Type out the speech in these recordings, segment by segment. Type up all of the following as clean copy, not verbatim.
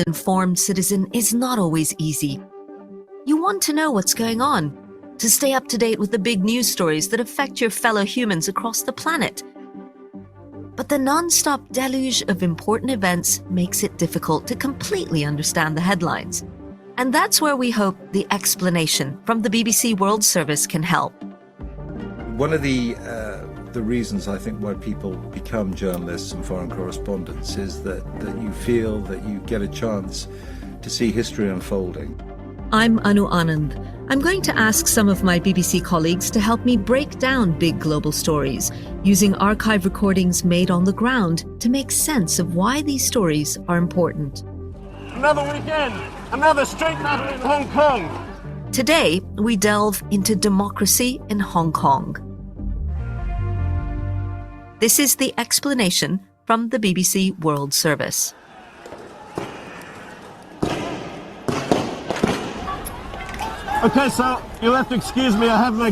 informed citizen is not always easy. You want to know what's going on, to stay up to date with the big news stories that affect your fellow humans across the planet. But the non-stop deluge of important events makes it difficult to completely understand the headlines. And that's where we hope the explanation from the BBC World Service can help. One of the reasons I think why people become journalists and foreign correspondents is that you feel that you get a chance to see history unfolding. I'm Anu Anand. I'm going to ask some of my BBC colleagues to help me break down big global stories, using archive recordings made on the ground to make sense of why these stories are important. Another weekend, another street battle in Hong Kong. Today, we delve into democracy in Hong Kong. This is the explanation from the BBC World Service. Okay, so you'll have to excuse me, I have my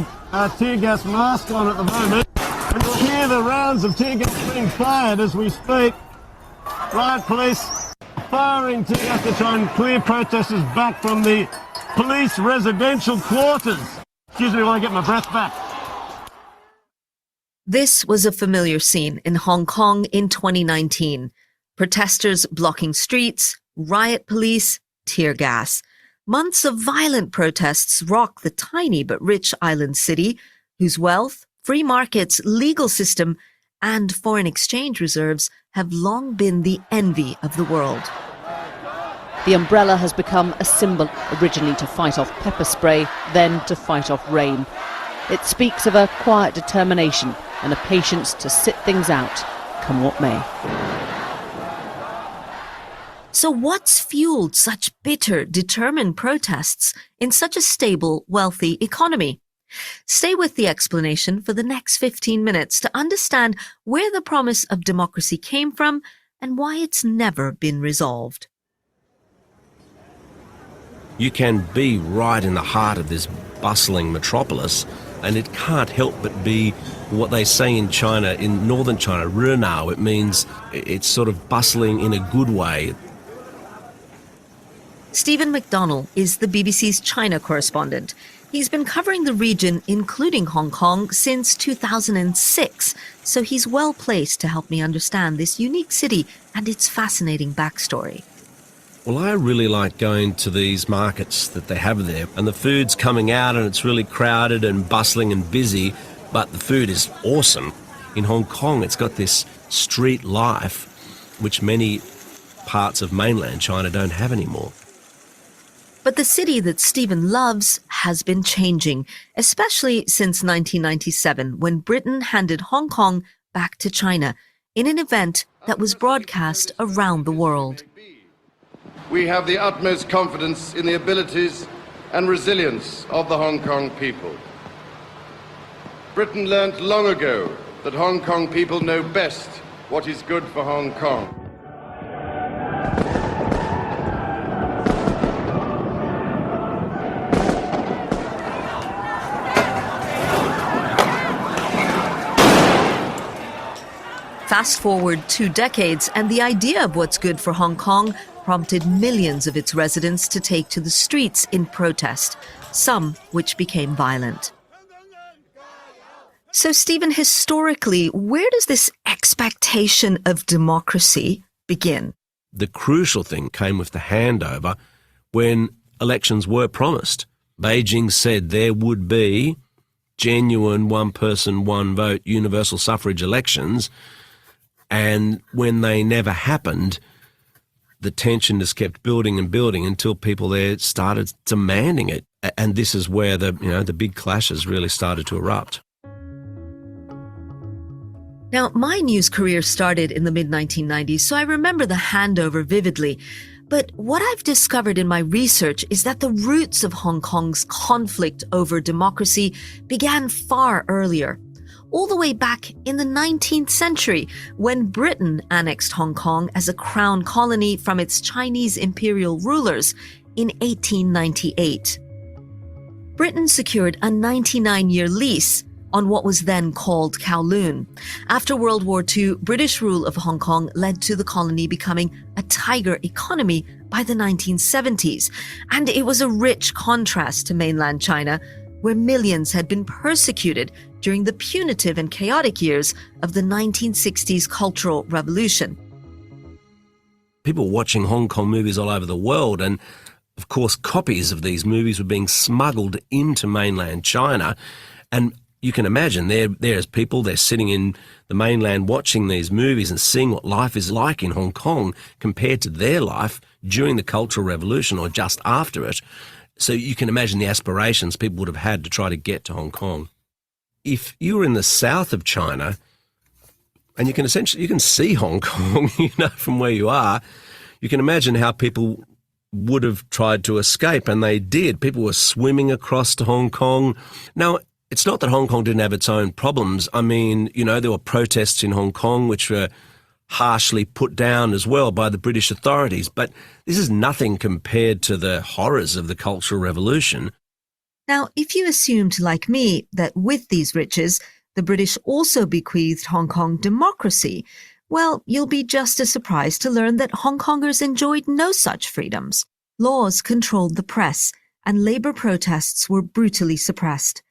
tear gas mask on at the moment. And you'll hear the rounds of tear gas being fired as we speak. Riot police firing tear gas to try and clear protesters back from the police residential quarters. Excuse me while I get my breath back. This was a familiar scene in Hong Kong in 2019. Protesters blocking streets, riot police, tear gas. Months of violent protests rock the tiny but rich island city, whose wealth, free markets, legal system, and foreign exchange reserves have long been the envy of the world. The umbrella has become a symbol, originally to fight off pepper spray, then to fight off rain. It speaks of a quiet determination and a patience to sit things out, come what may. So what's fueled such bitter, determined protests in such a stable, wealthy economy? Stay with the explanation for the next 15 minutes to understand where the promise of democracy came from and why it's never been resolved. You can be right in the heart of this bustling metropolis, and it can't help but be what they say in China, in northern China, renao. It means it's sort of bustling in a good way. Stephen McDonnell is the BBC's China correspondent. He's been covering the region, including Hong Kong, since 2006, so he's well placed to help me understand this unique city and its fascinating backstory. Well, I really like going to these markets that they have there, and the food's coming out and it's really crowded and bustling and busy, but the food is awesome. In Hong Kong, it's got this street life, which many parts of mainland China don't have anymore. But the city that Stephen loves has been changing, especially since 1997, when Britain handed Hong Kong back to China in an event that was broadcast around the world. We have the utmost confidence in the abilities and resilience of the Hong Kong people. Britain learnt long ago that Hong Kong people know best what is good for Hong Kong. Fast forward 2 decades, and the idea of what's good for Hong Kong prompted millions of its residents to take to the streets in protest, some which became violent. So, Stephen, historically, where does this expectation of democracy begin? The crucial thing came with the handover when elections were promised. Beijing said there would be genuine one-person, one-vote universal suffrage elections, and when they never happened, the tension just kept building and building until people there started demanding it. And this is where the big clashes really started to erupt. Now, my news career started in the mid-1990s, so I remember the handover vividly. But what I've discovered in my research is that the roots of Hong Kong's conflict over democracy began far earlier, all the way back in the 19th century, when Britain annexed Hong Kong as a crown colony from its Chinese imperial rulers in 1898. Britain secured a 99-year lease, on what was then called Kowloon. After World War II, British rule of Hong Kong led to the colony becoming a tiger economy by the 1970s, and it was a rich contrast to mainland China, where millions had been persecuted during the punitive and chaotic years of the 1960s Cultural Revolution. People were watching Hong Kong movies all over the world, and of course copies of these movies were being smuggled into mainland China. And you can imagine there's people, they're sitting in the mainland watching these movies and seeing what life is like in Hong Kong compared to their life during the Cultural Revolution or just after it. So you can imagine the aspirations people would have had to try to get to Hong Kong. If you were in the south of China, and you can see Hong Kong, from where you are, you can imagine how people would have tried to escape, and they did. People were swimming across to Hong Kong. Now, it's not that Hong Kong didn't have its own problems. I mean, there were protests in Hong Kong which were harshly put down as well by the British authorities. But this is nothing compared to the horrors of the Cultural Revolution. Now, if you assumed, like me, that with these riches, the British also bequeathed Hong Kong democracy, well, you'll be just as surprised to learn that Hong Kongers enjoyed no such freedoms. Laws controlled the press, and labour protests were brutally suppressed.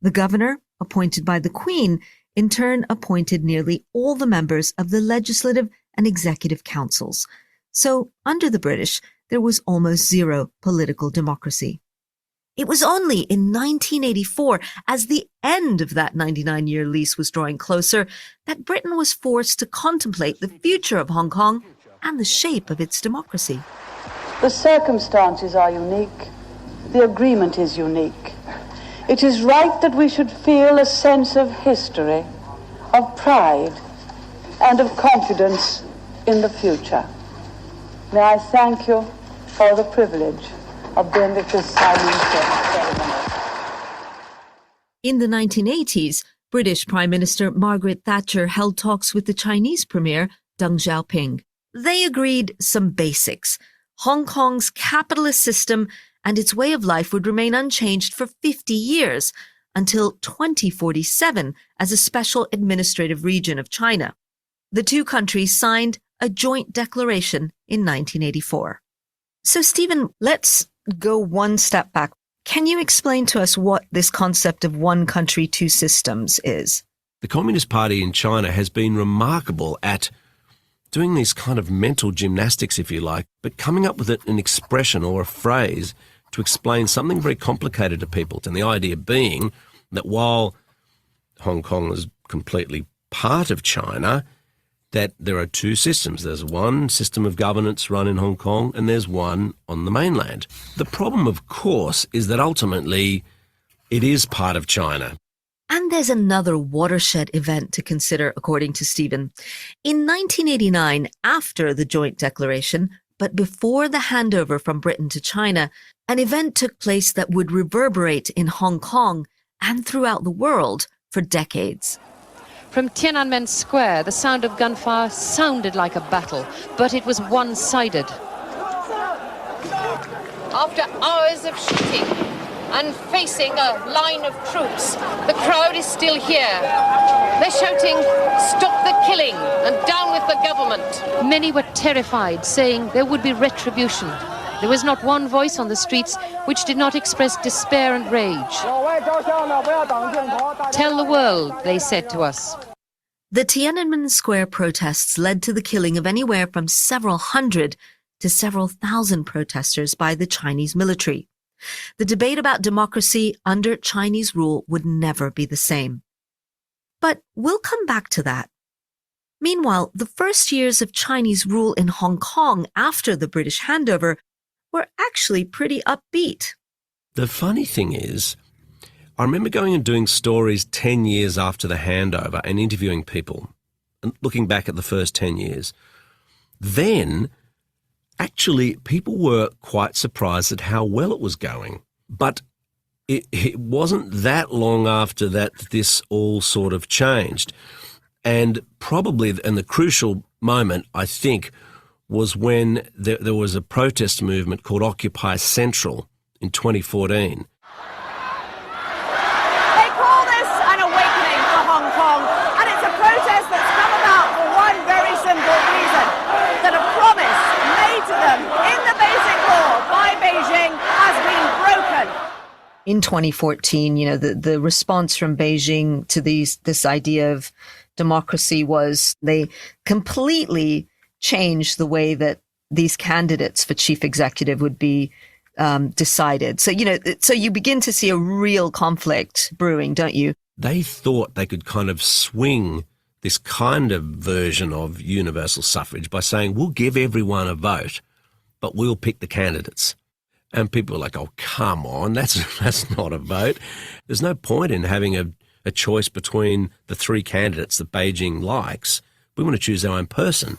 The governor, appointed by the Queen, in turn appointed nearly all the members of the legislative and executive councils. So, under the British, there was almost zero political democracy. It was only in 1984, as the end of that 99-year lease was drawing closer, that Britain was forced to contemplate the future of Hong Kong and the shape of its democracy. The circumstances are unique. The agreement is unique. It is right that we should feel a sense of history, of pride, and of confidence in the future. May I thank you for the privilege of being at this signing ceremony. In the 1980s, British Prime Minister Margaret Thatcher held talks with the Chinese Premier Deng Xiaoping. They agreed some basics. Hong Kong's capitalist system and its way of life would remain unchanged for 50 years, until 2047 as a special administrative region of China. The two countries signed a joint declaration in 1984. So, Stephen, let's go one step back. Can you explain to us what this concept of one country, two systems is? The Communist Party in China has been remarkable at doing these kind of mental gymnastics, if you like, but coming up with an expression or a phrase to explain something very complicated to people. And the idea being that while Hong Kong is completely part of China, that there are two systems. There's one system of governance run in Hong Kong and there's one on the mainland. The problem, of course, is that ultimately it is part of China. And there's another watershed event to consider, according to Stephen. In 1989, after the joint declaration, but before the handover from Britain to China, an event took place that would reverberate in Hong Kong and throughout the world for decades. From Tiananmen Square, the sound of gunfire sounded like a battle, but it was one-sided. After hours of shooting and facing a line of troops, the crowd is still here. They're shouting, "Stop the killing and down with the government." Many were terrified, saying there would be retribution. There was not one voice on the streets which did not express despair and rage. Tell the world, they said to us. The Tiananmen Square protests led to the killing of anywhere from several hundred to several thousand protesters by the Chinese military. The debate about democracy under Chinese rule would never be the same. But we'll come back to that. Meanwhile, the first years of Chinese rule in Hong Kong after the British handover were actually pretty upbeat. The funny thing is, I remember going and doing stories 10 years after the handover and interviewing people and looking back at the first 10 years. Then, actually, people were quite surprised at how well it was going. But it wasn't that long after that this all sort of changed. And probably, and the crucial moment, I think, was when there was a protest movement called Occupy Central in 2014. They call this an awakening. in 2014, the response from Beijing to this idea of democracy was they completely changed the way that these candidates for chief executive would be decided. So, so you begin to see a real conflict brewing, don't you? They thought they could kind of swing this kind of version of universal suffrage by saying, we'll give everyone a vote, but we'll pick the candidates. And people were like, oh, come on, that's not a vote. There's no point in having a choice between the three candidates that Beijing likes. We want to choose our own person.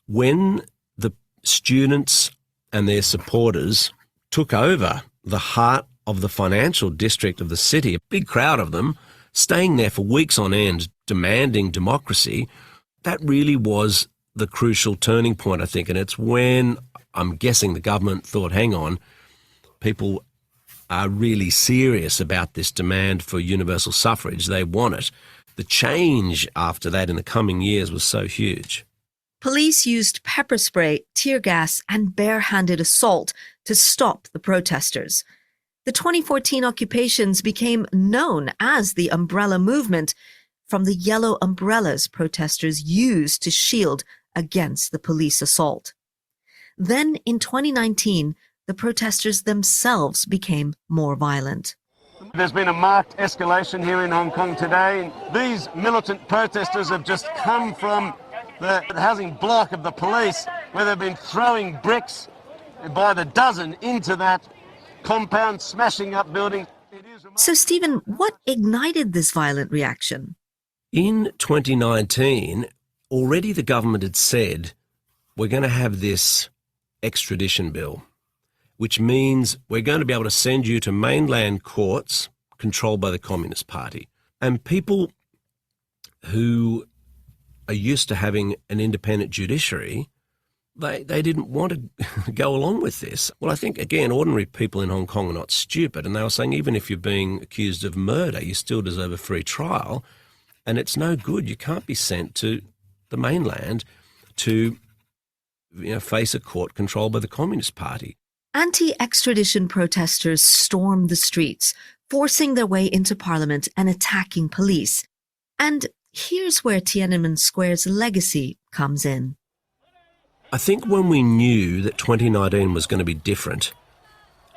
When the students and their supporters took over the heart of the financial district of the city, a big crowd of them, staying there for weeks on end, demanding democracy, that really was the crucial turning point, I think. And it's when I'm guessing the government thought, hang on, people are really serious about this demand for universal suffrage. They want it. The change after that in the coming years was so huge. Police used pepper spray, tear gas, and barehanded assault to stop the protesters. The 2014 occupations became known as the Umbrella Movement from the yellow umbrellas protesters used to shield against the police assault. Then in 2019, the protesters themselves became more violent. There's been a marked escalation here in Hong Kong today. These militant protesters have just come from the housing block of the police, where they've been throwing bricks by the dozen into that compound, smashing up buildings. So, Stephen, what ignited this violent reaction? In 2019, already the government had said, we're going to have this extradition bill, which means we're going to be able to send you to mainland courts controlled by the Communist Party. And people who are used to having an independent judiciary, they didn't want to go along with this. Well, I think, again, ordinary people in Hong Kong are not stupid, and they were saying even if you're being accused of murder, you still deserve a free trial, and it's no good. You can't be sent to the mainland to face a court controlled by the Communist Party. Anti-extradition protesters stormed the streets, forcing their way into Parliament and attacking police. And here's where Tiananmen Square's legacy comes in. I think when we knew that 2019 was going to be different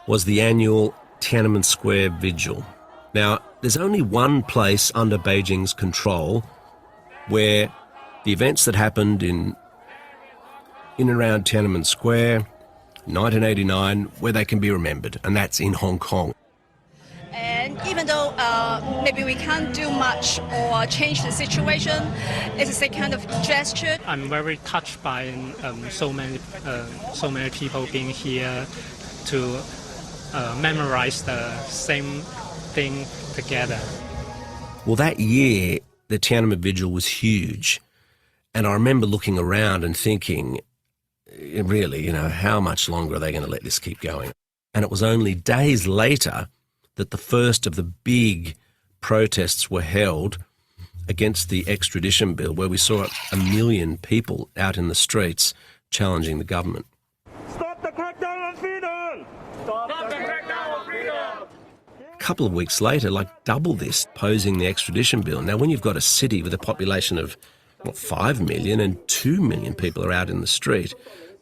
was the annual Tiananmen Square Vigil. Now, there's only one place under Beijing's control where the events that happened in and around Tiananmen Square, 1989, where they can be remembered, and that's in Hong Kong. And even though maybe we can't do much or change the situation, it's a kind of gesture. I'm very touched by so many people being here to memorize the same thing together. Well, that year, the Tiananmen Vigil was huge. And I remember looking around and thinking, really, how much longer are they going to let this keep going? And it was only days later that the first of the big protests were held against the extradition bill, where we saw 1 million people out in the streets challenging the government. Stop the crackdown on freedom! Stop the crackdown on freedom! A couple of weeks later, double this, opposing the extradition bill. Now, when you've got a city with a population of 5 million and 2 million people are out in the street,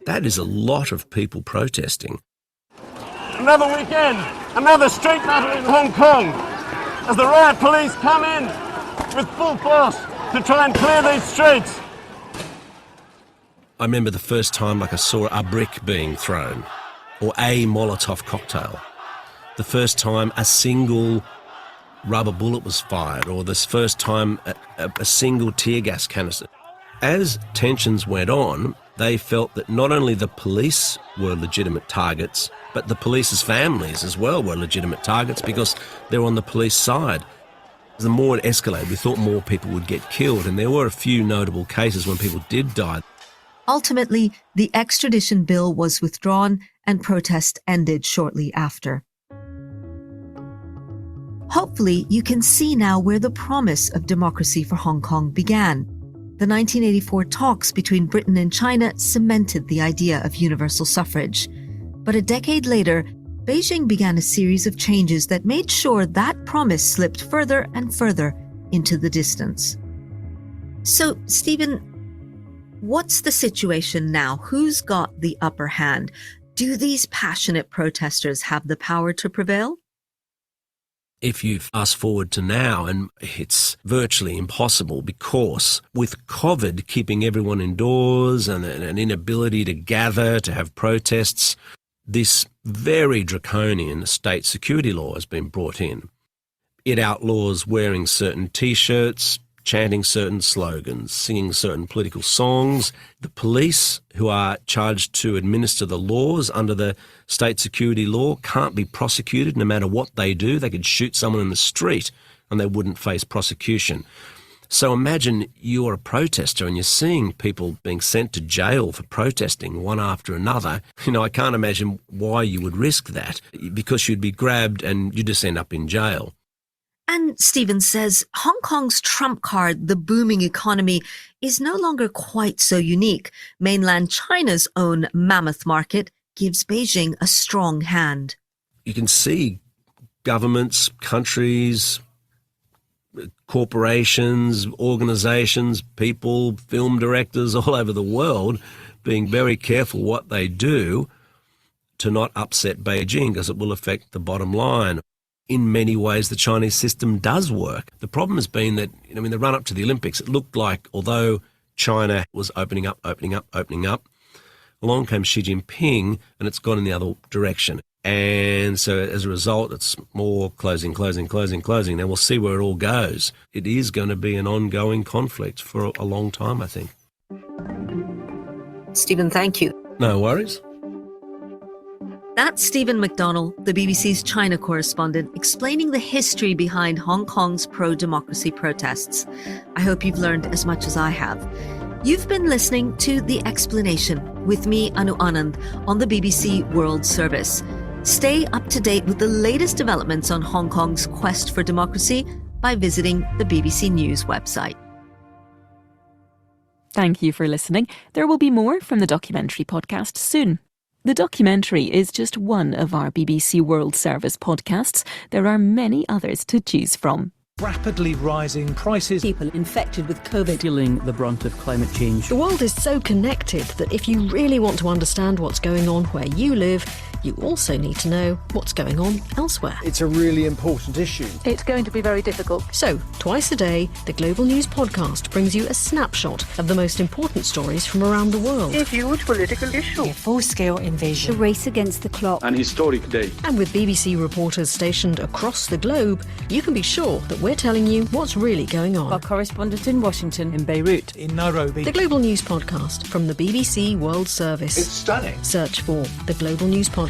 that is a lot of people protesting. Another weekend, another street battle in Hong Kong, as the riot police come in with full force to try and clear these streets. I remember the first time I saw a brick being thrown, or a Molotov cocktail. The first time a single rubber bullet was fired, or this first time a single tear gas canister. As tensions went on, they felt that not only the police were legitimate targets, but the police's families as well were legitimate targets because they're on the police side. The more it escalated, we thought more people would get killed, and there were a few notable cases when people did die. Ultimately, the extradition bill was withdrawn and protest ended shortly after. Hopefully, you can see now where the promise of democracy for Hong Kong began. The 1984 talks between Britain and China cemented the idea of universal suffrage. But a decade later, Beijing began a series of changes that made sure that promise slipped further and further into the distance. So, Stephen, what's the situation now? Who's got the upper hand? Do these passionate protesters have the power to prevail? If you fast forward to now, and it's virtually impossible because with COVID keeping everyone indoors and an inability to gather, to have protests, this very draconian state security law has been brought in. It outlaws wearing certain T-shirts, chanting certain slogans, singing certain political songs. The police, who are charged to administer the laws under the state security law, can't be prosecuted no matter what they do. They could shoot someone in the street and they wouldn't face prosecution. So imagine you're a protester and you're seeing people being sent to jail for protesting one after another. I can't imagine why you would risk that, because you'd be grabbed and you'd just end up in jail. And Stephen says Hong Kong's trump card, the booming economy, is no longer quite so unique. Mainland China's own mammoth market gives Beijing a strong hand. You can see governments, countries, corporations, organisations, people, film directors all over the world being very careful what they do to not upset Beijing, because it will affect the bottom line. In many ways, the Chinese system does work. The problem has been that, in the run-up to the Olympics, it looked like, although China was opening up, along came Xi Jinping and it's gone in the other direction. And so as a result, it's more closing. Then we'll see where it all goes. It is going to be an ongoing conflict for a long time, I think. Stephen, thank you. No worries. That's Stephen McDonnell, the BBC's China correspondent, explaining the history behind Hong Kong's pro-democracy protests. I hope you've learned as much as I have. You've been listening to The Explanation with me, Anu Anand, on the BBC World Service. Stay up to date with the latest developments on Hong Kong's quest for democracy by visiting the BBC News website. Thank you for listening. There will be more from the documentary podcast soon. The documentary is just one of our BBC World Service podcasts. There are many others to choose from. Rapidly rising prices. People infected with COVID. Feeling the brunt of climate change. The world is so connected that if you really want to understand what's going on where you live, you also need to know what's going on elsewhere. It's a really important issue. It's going to be very difficult. So, twice a day, the Global News Podcast brings you a snapshot of the most important stories from around the world. A huge political issue. A full-scale invasion. The race against the clock. An historic day. And with BBC reporters stationed across the globe, you can be sure that we're telling you what's really going on. Our correspondent in Washington, in Beirut, in Nairobi. The Global News Podcast from the BBC World Service. It's stunning. Search for the Global News Podcast